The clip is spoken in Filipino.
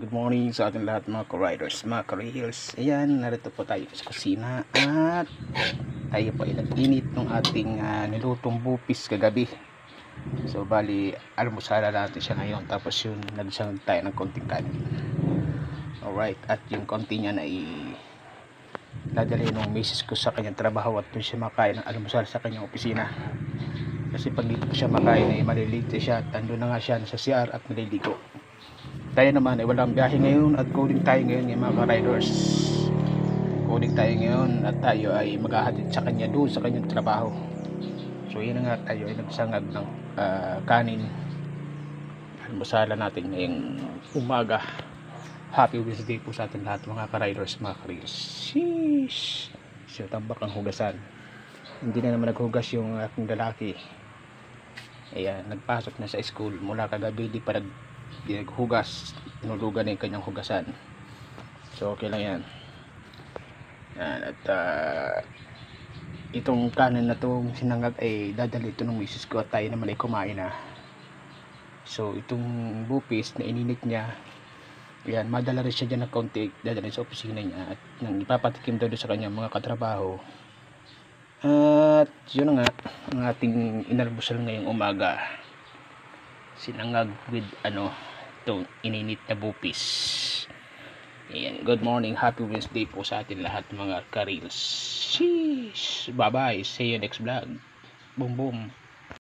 Good morning sa ating lahat mga ka-riders, mga ka-rails. Ayan, narito po tayo sa kusina at tayo po ay nag-init ng ating nilutong bupis kagabi. So bali, almusala natin siya ngayon, tapos yun, nagsang tayo ng konting kanin. Alright, at yung konti niya na dadalhin ng misis ko sa kanyang trabaho at doon siya makain ng almusal sa kanyang opisina. Kasi pag dito siya makain ay malilate siya at andun na nga siya sa CR at maliligo. Tayo naman ay walang biyahe ngayon at coding tayo ngayon yung mga riders. Coding tayo ngayon at tayo ay maghahatid sa kanya doon sa kanyang trabaho. So yun na nga, tayo ay nagsangag ng kanin. Almusala natin ngayong umaga. Happy Wednesday po sa ating lahat mga ka-riders, mga ka-rails. Sheesh! So tambak ang hugasan. Hindi na naman naghugas yung aking lalaki. Ayan, nagpasok na sa school mula kagabi, di pa naghugas, tinulugan na yung kanyang hugasan. So okay lang yan. Yan, at itong kanin na itong sinangag ay dadali ito ng misis ko at tayo naman ay kumain na. So itong bupis na ininit niya, yan, madala rin siya dyan ng kaunti, dadali sa opisina niya at nang ipapatikim daw sa kanyang mga katrabaho. At yun nga ang ating inalmusal ngayong umaga, sinangag with itong ininit na bupis. Ayan, good morning, happy Wednesday po sa atin lahat mga ka-rails. Sheesh, bye bye, see you next vlog. Boom boom.